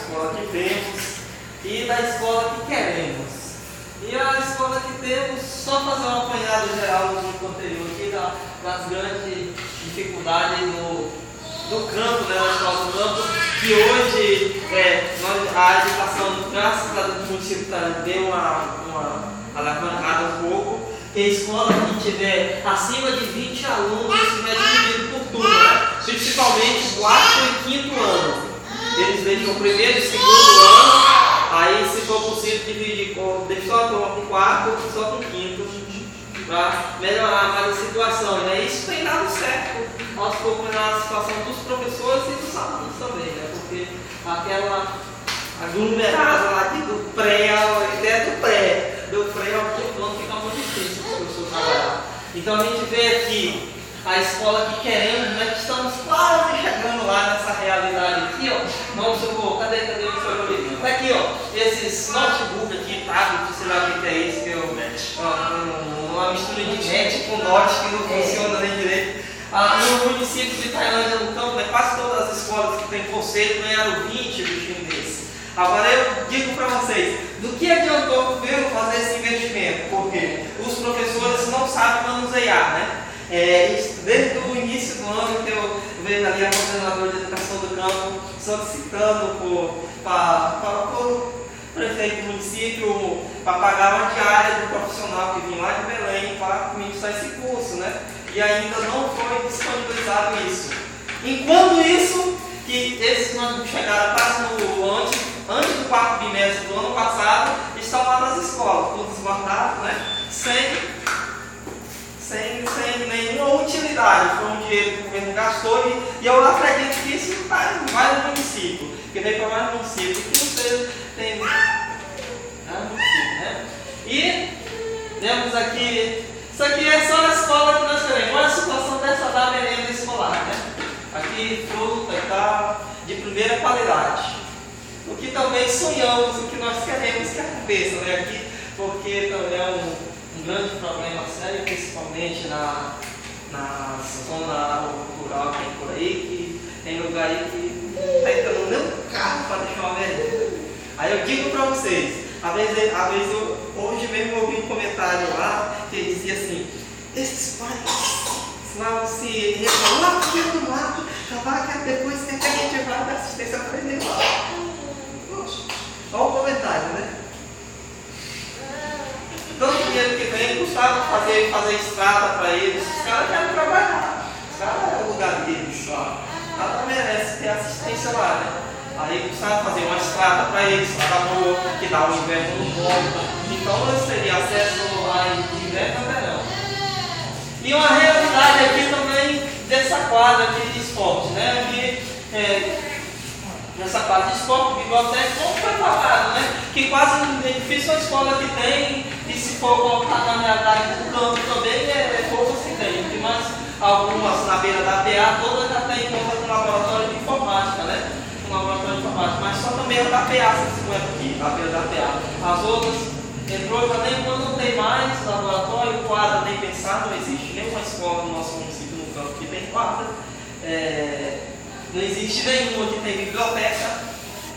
escola que temos e da escola que queremos. E a escola que temos, só fazer um apanhado geral do conteúdo aqui das grandes dificuldades do campo, né, da escola do campo, que hoje a educação, graças a Deus, o município deu uma alavancada um pouco, que a escola que tiver acima de 20 alunos é dividido por turma, né? Principalmente 4 e 5º ano. Eles deixam o primeiro e o segundo ano, aí se for possível dividir só com 4 e só com 5º, para melhorar mais a situação. Né? Isso tem dado certo aos poucos na situação dos professores e dos alunos também, né? Porque aquela aglomerada lá do pré ao quinto ano fica muito difícil para o professor trabalhar. Então a gente vê aqui a escola que queremos, né, que estamos quase chegando lá nessa realidade aqui, ó. Vamos supor, cadê o professor Olívio? Tá aqui, ó, esses notebooks aqui, tablet, sei lá o que é isso, que uma mistura de net com note que não funciona nem direito. No município de Tailândia, no campo, né, quase todas as escolas que tem conceito ganharam 20 bichinhos desses. Agora eu digo para vocês, do que adiantou o governo fazer esse investimento? Porque os professores não sabem manusear, né? Desde o início do ano que eu vejo ali a coordenadora de educação do campo solicitando para o prefeito do município para pagar uma diária do profissional que vinha lá de Belém para ministrar esse curso, né? E ainda não foi disponibilizado isso. Enquanto isso, que esses não chegaram quase antes do 4º bimestre do ano passado, estão lá nas escolas, todos guardados, né? Sem nenhuma utilidade. Foi um dinheiro que o governo gastou e eu acredito que isso vai no município, que vem para mais município, que não seja, tem município, né? E temos aqui, isso aqui é só a escola que nós queremos. Olha a situação dessa da merenda escolar, né? Aqui fruta e tal, de primeira qualidade. O que também sonhamos, o que nós queremos que aconteça, né? Aqui, porque também é um grande problema sério, principalmente na zona rural que tem por aí, que tem lugar aí que não está entrando nem um carro para deixar uma merenda. Aí eu digo para vocês, às vezes hoje mesmo eu ouvi um comentário lá que dizia assim, esses pais lá se revelam lá dentro do mato, já vai que depois tem que a gente vai dar assistência para ele lá. Poxa, olha o comentário, né? Tanto dinheiro que vem, custava fazer estrada para eles, os caras querem trabalhar, os caras é o lugar deles lá, nada merece ter assistência lá, né? Aí custava fazer uma estrada para eles, que dá o inverno no ponto, então eles teriam acesso lá de inverno a verão. E uma realidade aqui também dessa quadra aqui de esporte, né? Aqui, nessa quadra de esporte, biblioteca, como foi falado, né? Que quase é difícil a escola que tem, e se for colocar na realidade do campo também, poucas que tem, mas algumas na beira da PA, todas já tem conta com laboratório de informática, né? Um laboratório de informática, mas só na beira da PA, 150 aqui, na beira da PA. As outras entrou também, quando não tem mais laboratório, quadra nem pensar, não existe nenhuma escola no nosso município no campo que tem quadra. Não existe nenhuma que tem biblioteca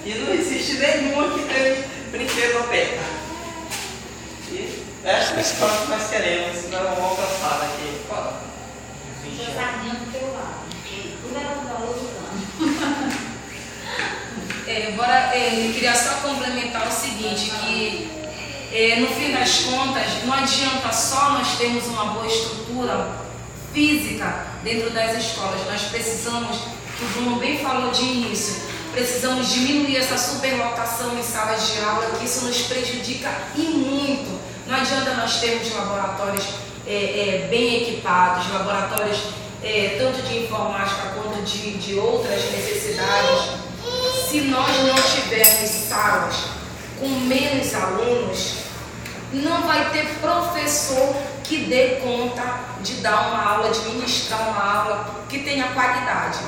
e não existe nenhuma que tem brinquedoteca. E essa é a escola que nós queremos, nós vamos alcançar daqui. Você sardinha do teu lado, tudo era do outro lado. Eu queria só complementar o seguinte, que no fim das contas, não adianta só nós termos uma boa estrutura física dentro das escolas, nós precisamos, que o Bruno bem falou de início, precisamos diminuir essa superlotação em salas de aula, que isso nos prejudica e muito. Não adianta nós termos laboratórios bem equipados, laboratórios tanto de informática quanto de outras necessidades, se nós não tivermos salas com menos alunos, não vai ter professor que dê conta de dar uma aula, de ministrar uma aula que tenha qualidade.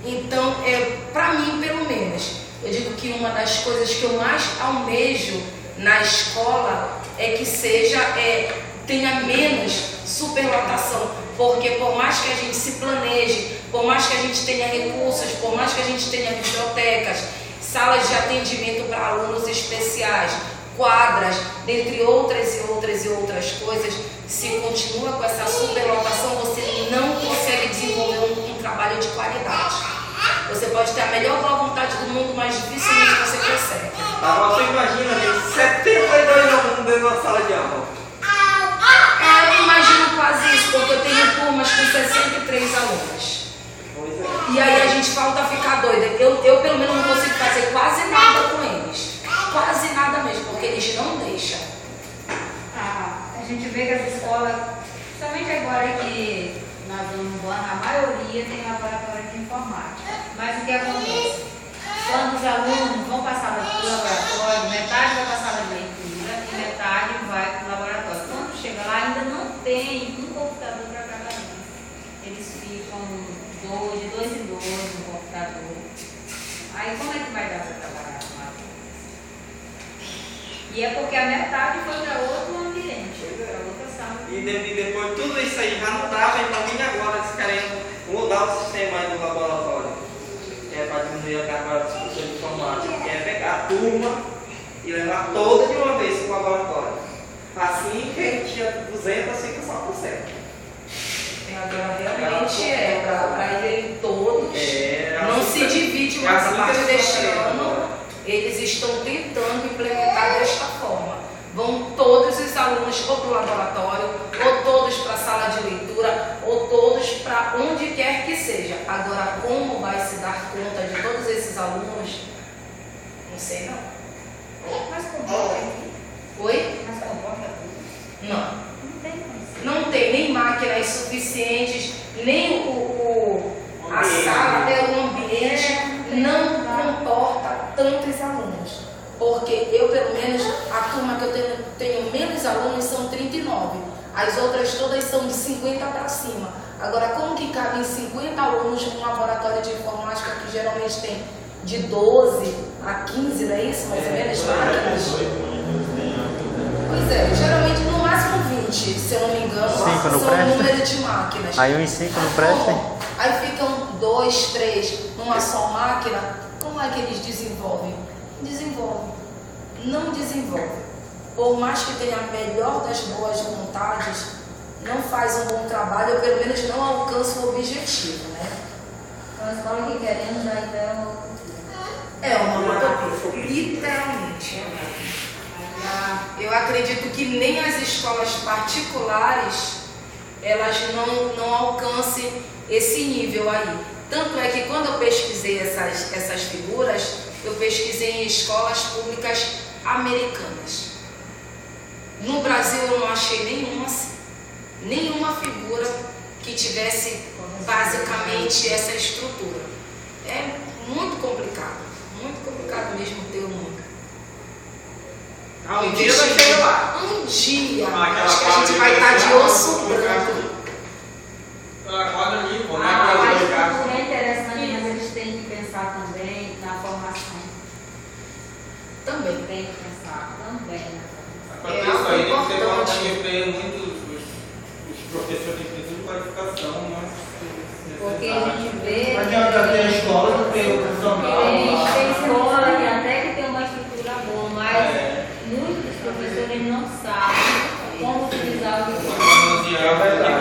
Então, para mim, pelo menos, eu digo que uma das coisas que eu mais almejo na escola é que tenha menos superlotação, porque por mais que a gente se planeje, por mais que a gente tenha recursos, por mais que a gente tenha bibliotecas, salas de atendimento para alunos especiais, quadras, dentre outras e outras coisas. Se continua com essa superlotação, você não consegue desenvolver um trabalho de qualidade. Você pode ter a melhor boa vontade do mundo, mas dificilmente você consegue. Agora você imagina, tem 72 alunos dentro de uma sala de aula. Eu imagino quase isso, porque eu tenho turmas com 63 alunos. Pois é. E aí a gente falta ficar doida. Eu pelo menos não consigo fazer quase nada com eles. Quase nada mesmo, porque eles não deixam. A gente vê que as escolas, principalmente agora que nós vamos embora, a maioria tem laboratório de informática. Mas o que acontece? Quando os alunos vão para a sala de laboratório, metade vai para a sala de leitura e metade vai para o laboratório. Quando chega lá, ainda não tem um computador para cada um. Eles ficam de dois em dois no computador. Aí como é que vai dar para trabalhar com a coisa? E é porque a metade foi para outro ambiente, para outra sala. E depois tudo isso aí já não dava, então vim agora eles querem mudar o sistema aí do laboratório. Que é para diminuir a carga de discussão de informática, que é pegar a turma e levar toda de uma vez para o laboratório. Assim, quem tinha 200 fica só com 100. Agora realmente para irem todos, não se divide mais a assim partir que deste ano. Eles estão tentando implementar desta forma. Vão todos os alunos ou para o laboratório, ou todos para a sala de leitura, ou todos para onde quer que seja. Agora, como vai se dar conta de todos esses alunos? Não sei não. Mas comporta aqui? Oi? Mas comporta tudo? Não. Não tem como. Não tem nem máquinas suficientes, nem a sala, o ambiente não comporta tantos alunos. Porque eu, pelo menos, a turma que eu tenho menos alunos são 39. As outras todas são de 50 para cima. Agora, como que cabem 50 alunos num laboratório de informática que geralmente tem de 12 a 15, não é isso? Mais ou menos, máquinas? Pois é, geralmente no máximo 20, se eu não me engano, são o número de máquinas. Aí uns 5 não prestam? Aí ficam 2, 3 numa só máquina. Como é que eles desenvolvem? Desenvolvem. Não desenvolvem. Por mais que tenha a melhor das boas vontades, não faz um bom trabalho, ou pelo menos não alcança o objetivo, né? Uma escola que queremos ainda É uma utopia, literalmente. Eu acredito que nem as escolas particulares elas não alcancem esse nível aí. Tanto é que quando eu pesquisei essas figuras, eu pesquisei em escolas públicas americanas. No Brasil eu não achei nenhuma assim, nenhuma figura que tivesse basicamente essa estrutura. É muito complicado mesmo ter um Um dia vai chegar lá. Um dia, acho que a gente vai estar de osso branco. É interessante, mas eles têm que pensar também na formação. Também. Tem que pensar também na formação. Isso aí tem que ter uma diferença muito os professores de ensino de qualificação, mas porque a gente vê. não adianta ter a escola, não ter o profissional. Tem escola que até que tem uma estrutura boa, mas muitos professores não sabem como utilizar o que É verdade.